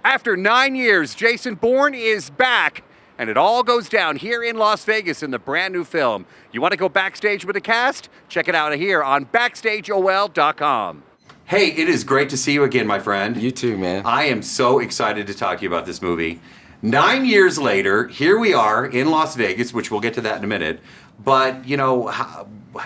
After 9 years, Jason Bourne is back, and it all goes down here in Las Vegas in the brand new film. You want to go backstage with the cast? Check it out here on BackstageOL.com. Hey, it is great to see you again, my friend. You too, man. I am so excited to talk to you about this movie. 9 years later, here we are in Las Vegas, which we'll get to that in a minute. But, you know,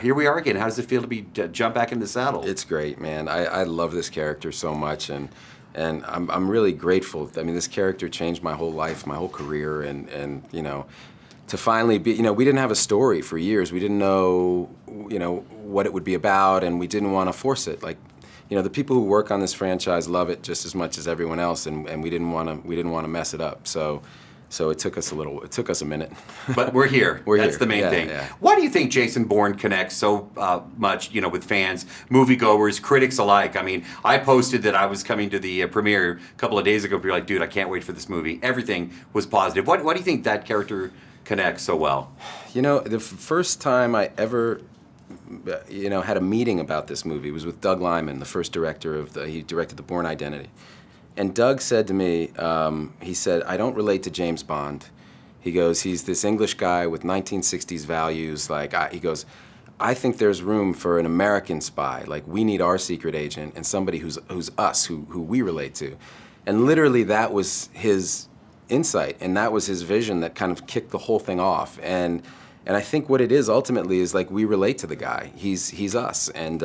here we are again. How does it feel to jump back in the saddle? It's great, man. I love this character so much, and I'm really grateful. I mean, this character changed my whole life, my whole career, and you know, to finally be, you know, we didn't have a story for years. We didn't know, you know, what it would be about, and we didn't want to force it. Like, you know, the people who work on this franchise love it just as much as everyone else, and we didn't want to mess it up. So it took us a minute. But we're here. That's the main thing. Yeah. Why do you think Jason Bourne connects so much, you know, with fans, moviegoers, critics alike? I mean, I posted that I was coming to the premiere a couple of days ago. People were like, dude, I can't wait for this movie. Everything was positive. Why do you think that character connects so well? You know, the first time I ever, you know, had a meeting about this movie was with Doug Liman, the first director he directed The Bourne Identity. And Doug said to me, he said, I don't relate to James Bond. He goes, he's this English guy with 1960s values. Like, he goes, I think there's room for an American spy. Like, we need our secret agent and somebody who's us, who we relate to. And literally that was his insight, and that was his vision that kind of kicked the whole thing off. And I think what it is ultimately is, like, we relate to the guy. He's us, and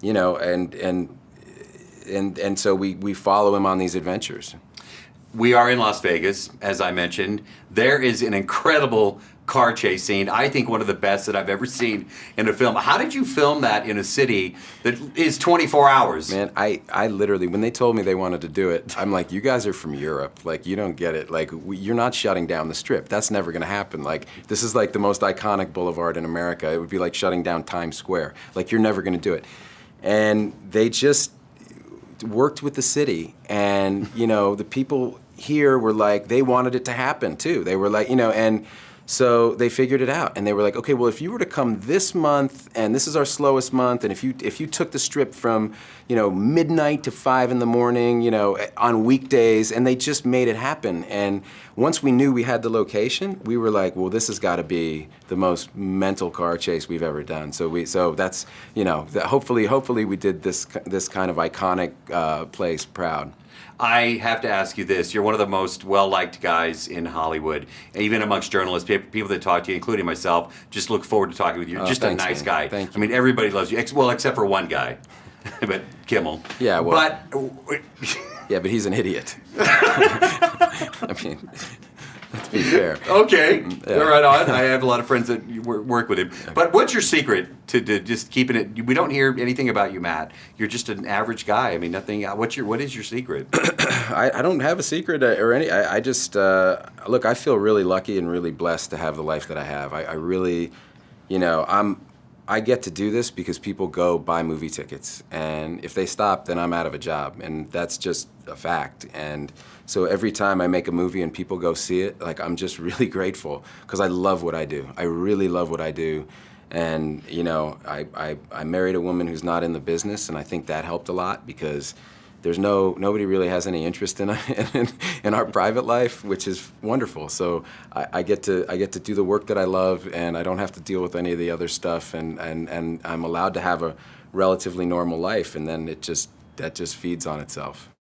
you know, and so we follow him on these adventures. We are in Las Vegas, as I mentioned. There is an incredible car chase scene. I think one of the best that I've ever seen in a film. How did you film that in a city that is 24 hours? Man, I literally, when they told me they wanted to do it, I'm like, you guys are from Europe. Like, you don't get it. Like, you're not shutting down the Strip. That's never going to happen. Like, this is like the most iconic boulevard in America. It would be like shutting down Times Square. Like, you're never going to do it. And they just worked with the city, and you know, the people here were like, they wanted it to happen too. They were like, you know, and so they figured it out, and they were like, okay, well, if you were to come this month, and this is our slowest month, and if you took the Strip from, you know, midnight to 5 in the morning, you know, on weekdays, and they just made it happen. And once we knew we had the location, we were like, well, this has got to be the most mental car chase we've ever done. So that's, you know, hopefully we did this kind of iconic place proud. I have to ask you this. You're one of the most well-liked guys in Hollywood, even amongst journalists, people that talk to you, including myself, just look forward to talking with you. You're just thanks, a nice man. guy. Thank you. I mean, everybody loves you, well, except for one guy, but Kimmel. Yeah, well. But yeah, but he's an idiot. I mean, let's be fair. Okay, Yeah. right on. I have a lot of friends that work with him. But what's your secret to just keeping it? We don't hear anything about you, Matt. You're just an average guy. I mean, nothing. What is your secret? I don't have a secret or any. I just look. I feel really lucky and really blessed to have the life that I have. I really, you know, I get to do this because people go buy movie tickets, and if they stop, then I'm out of a job, and that's just a fact. And so every time I make a movie and people go see it, like, I'm just really grateful because I love what I do. I really love what I do. And you know, I married a woman who's not in the business, and I think that helped a lot because there's nobody really has any interest in our private life, which is wonderful. So I get to do the work that I love, and I don't have to deal with any of the other stuff, and I'm allowed to have a relatively normal life, and then that just feeds on itself.